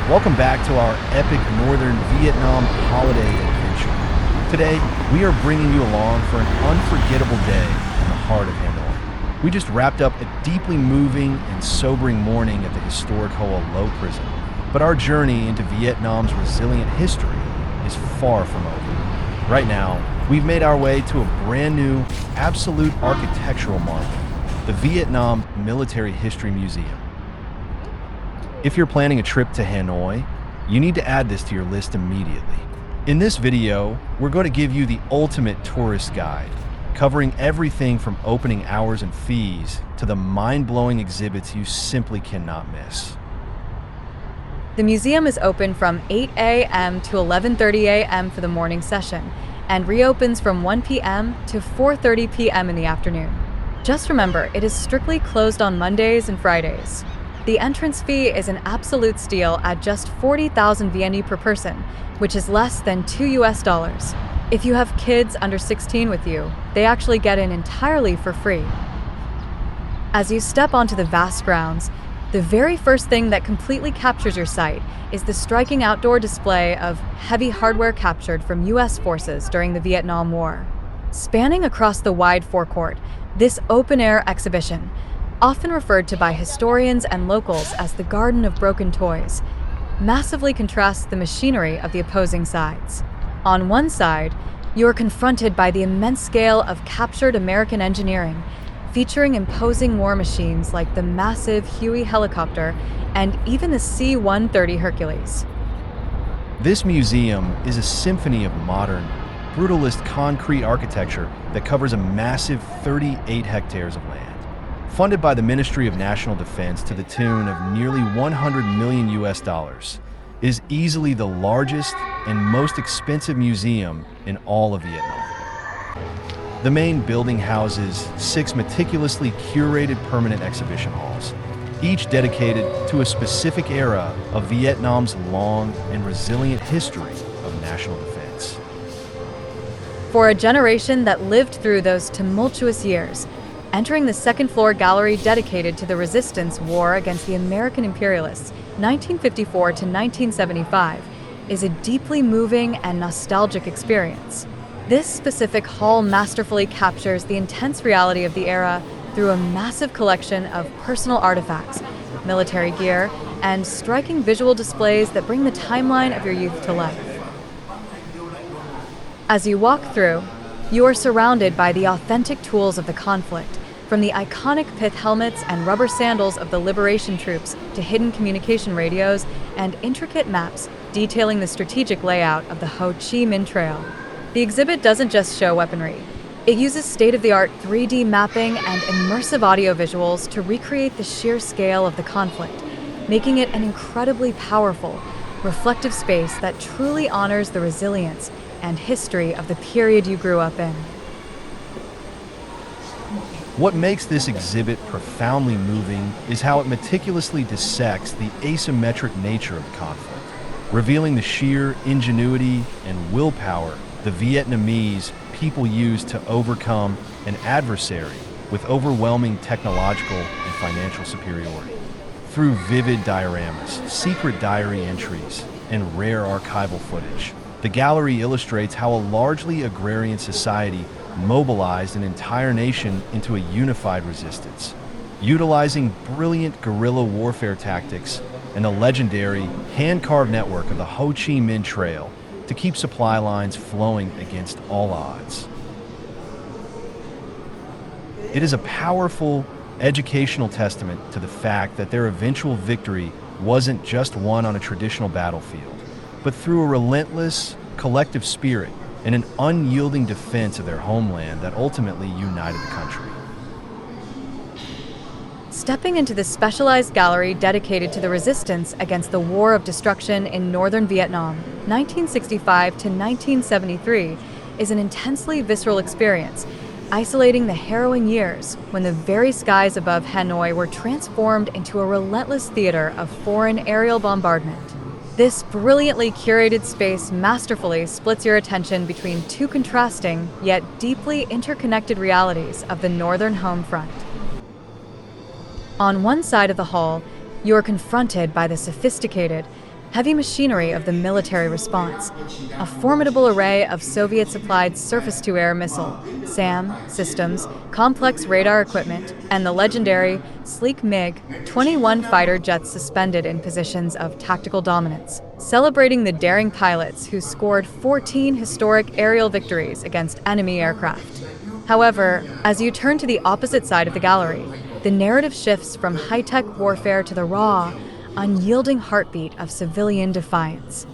Welcome back to our epic Northern Vietnam holiday adventure. Today, we are bringing you along for an unforgettable day in the heart of Hanoi. We just wrapped up a deeply moving and sobering morning at the historic Hoa Lo Prison, but our journey into Vietnam's resilient history is far from over. Right now, we've made our way to a brand new, absolute architectural marvel, the Vietnam Military History Museum. If you're planning a trip to Hanoi, you need to add this to your list immediately. In this video, we're going to give you the ultimate tourist guide, covering everything from opening hours and fees to the mind-blowing exhibits you simply cannot miss. The museum is open from 8 a.m. to 11:30 a.m. for the morning session and reopens from 1 p.m. to 4:30 p.m. in the afternoon. Just remember, it is strictly closed on Mondays and Fridays. The entrance fee is an absolute steal at just 40,000 VND per person, which is less than $2. If you have kids under 16 with you, they actually get in entirely for free. As you step onto the vast grounds, the very first thing that completely captures your sight is the striking outdoor display of heavy hardware captured from U.S. forces during the Vietnam War. Spanning across the wide forecourt, this open-air exhibition, often referred to by historians and locals as the Garden of Broken Toys, massively contrasts the machinery of the opposing sides. On one side, you are confronted by the immense scale of captured American engineering, featuring imposing war machines like the massive Huey helicopter and even the C-130 Hercules. This museum is a symphony of modern, brutalist concrete architecture that covers a massive 38 hectares of land. Funded by the Ministry of National Defense to the tune of nearly $100 million, it is easily the largest and most expensive museum in all of Vietnam. The main building houses 6 meticulously curated permanent exhibition halls, each dedicated to a specific era of Vietnam's long and resilient history of national defense. For a generation that lived through those tumultuous years, entering the second-floor gallery dedicated to the resistance war against the American imperialists, 1954 to 1975, is a deeply moving and nostalgic experience. This specific hall masterfully captures the intense reality of the era through a massive collection of personal artifacts, military gear, and striking visual displays that bring the timeline of your youth to life. As you walk through, you are surrounded by the authentic tools of the conflict, from the iconic pith helmets and rubber sandals of the liberation troops to hidden communication radios and intricate maps detailing the strategic layout of the Ho Chi Minh Trail. The exhibit doesn't just show weaponry. It uses state-of-the-art 3D mapping and immersive audio visuals to recreate the sheer scale of the conflict, making it an incredibly powerful, reflective space that truly honors the resilience and history of the period you grew up in. What makes this exhibit profoundly moving is how it meticulously dissects the asymmetric nature of the conflict, revealing the sheer ingenuity and willpower the Vietnamese people used to overcome an adversary with overwhelming technological and financial superiority. Through vivid dioramas, secret diary entries, and rare archival footage, the gallery illustrates how a largely agrarian society mobilized an entire nation into a unified resistance, utilizing brilliant guerrilla warfare tactics and the legendary hand-carved network of the Ho Chi Minh Trail to keep supply lines flowing against all odds. It is a powerful, educational testament to the fact that their eventual victory wasn't just won on a traditional battlefield, but through a relentless, collective spirit and an unyielding defense of their homeland that ultimately united the country. Stepping into the specialized gallery dedicated to the resistance against the War of Destruction in northern Vietnam, 1965 to 1973, is an intensely visceral experience, isolating the harrowing years when the very skies above Hanoi were transformed into a relentless theater of foreign aerial bombardment. This brilliantly curated space masterfully splits your attention between two contrasting, yet deeply interconnected realities of the northern home front. On one side of the hall, you are confronted by the sophisticated, heavy machinery of the military response, a formidable array of Soviet-supplied surface-to-air missile, SAM, systems, complex radar equipment, and the legendary, sleek MiG-21 fighter jets suspended in positions of tactical dominance, celebrating the daring pilots who scored 14 historic aerial victories against enemy aircraft. However, as you turn to the opposite side of the gallery, the narrative shifts from high-tech warfare to the raw, unyielding heartbeat of civilian defiance.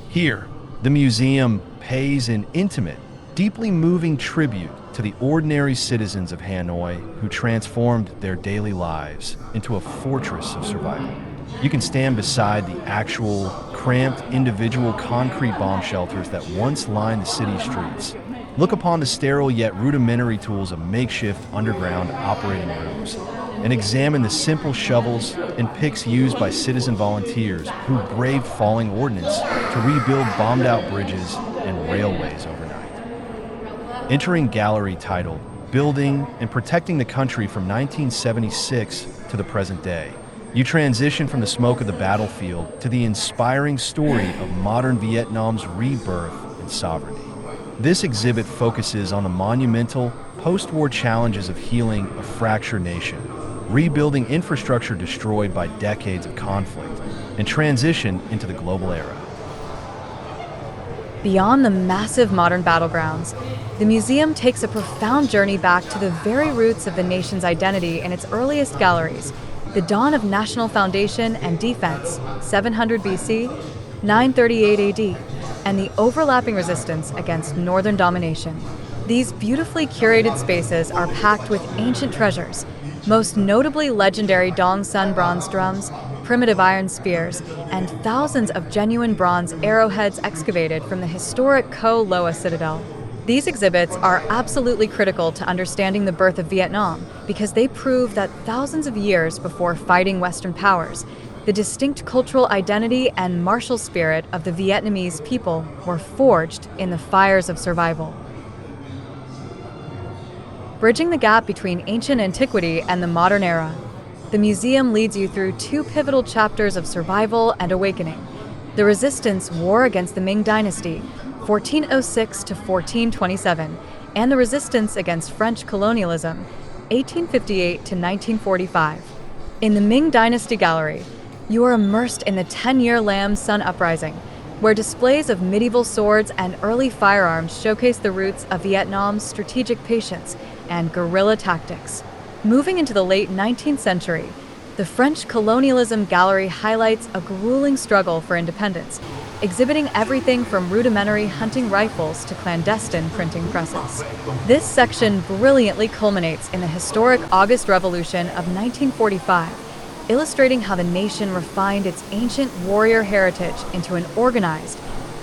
Here, the museum pays an intimate, deeply moving tribute to the ordinary citizens of Hanoi who transformed their daily lives into a fortress of survival. You can stand beside the actual, cramped, individual concrete bomb shelters that once lined the city streets. Look upon the sterile yet rudimentary tools of makeshift underground operating rooms, and examine the simple shovels and picks used by citizen volunteers who braved falling ordnance to rebuild bombed-out bridges and railways overnight. Entering gallery titled Building and Protecting the Country from 1976 to the present day, you transition from the smoke of the battlefield to the inspiring story of modern Vietnam's rebirth and sovereignty. This exhibit focuses on the monumental, post-war challenges of healing a fractured nation, rebuilding infrastructure destroyed by decades of conflict, and transition into the global era. Beyond the massive modern battlegrounds, the museum takes a profound journey back to the very roots of the nation's identity in its earliest galleries, the dawn of national foundation and defense, 700 BC, 938 AD, and the overlapping resistance against northern domination. These beautifully curated spaces are packed with ancient treasures, most notably legendary Dong Sun bronze drums, primitive iron spears, and thousands of genuine bronze arrowheads excavated from the historic Ko Loa Citadel. These exhibits are absolutely critical to understanding the birth of Vietnam because they prove that thousands of years before fighting Western powers, the distinct cultural identity and martial spirit of the Vietnamese people were forged in the fires of survival. Bridging the gap between ancient antiquity and the modern era, the museum leads you through two pivotal chapters of survival and awakening: the resistance war against the Ming Dynasty, 1406 to 1427, and the resistance against French colonialism, 1858 to 1945. In the Ming Dynasty Gallery, you are immersed in the 10-year Lam Sun Uprising, where displays of medieval swords and early firearms showcase the roots of Vietnam's strategic patience and guerrilla tactics. Moving into the late 19th century, the French Colonialism Gallery highlights a grueling struggle for independence, exhibiting everything from rudimentary hunting rifles to clandestine printing presses. This section brilliantly culminates in the historic August Revolution of 1945, illustrating how the nation refined its ancient warrior heritage into an organized,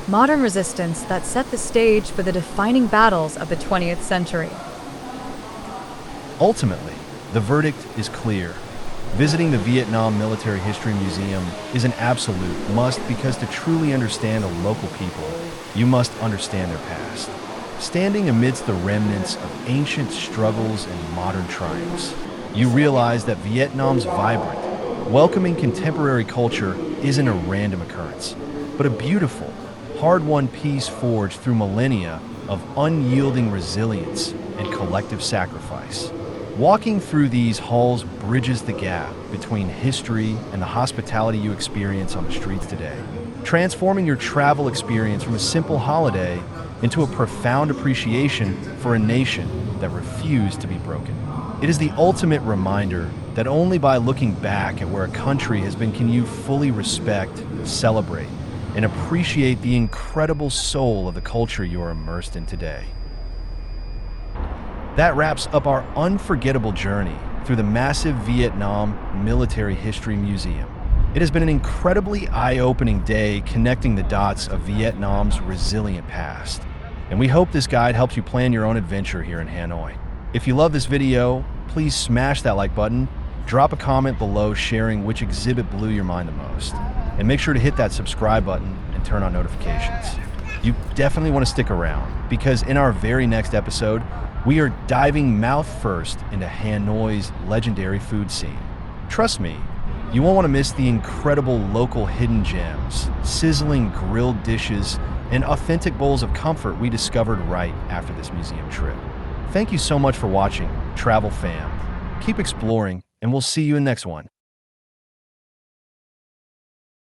modern resistance that set the stage for the defining battles of the 20th century. Ultimately, the verdict is clear. Visiting the Vietnam Military History Museum is an absolute must because to truly understand a local people, you must understand their past. Standing amidst the remnants of ancient struggles and modern triumphs, you realize that Vietnam's vibrant, welcoming contemporary culture isn't a random occurrence, but a beautiful, hard-won peace forged through millennia of unyielding resilience and collective sacrifice. Walking through these halls bridges the gap between history and the hospitality you experience on the streets today, transforming your travel experience from a simple holiday into a profound appreciation for a nation that refused to be broken. It is the ultimate reminder that only by looking back at where a country has been can you fully respect, celebrate, and appreciate the incredible soul of the culture you are immersed in today. That wraps up our unforgettable journey through the massive Vietnam Military History Museum. It has been an incredibly eye-opening day connecting the dots of Vietnam's resilient past. And we hope this guide helps you plan your own adventure here in Hanoi. If you love this video, please smash that like button, drop a comment below sharing which exhibit blew your mind the most, and make sure to hit that subscribe button and turn on notifications. You definitely want to stick around because in our very next episode, we are diving mouth first into Hanoi's legendary food scene. Trust me, You won't want to miss the incredible local hidden gems, sizzling grilled dishes, and authentic bowls of comfort we discovered right after this museum trip. Thank you so much for watching, Travel Fam. Keep exploring, and we'll see you in the next one.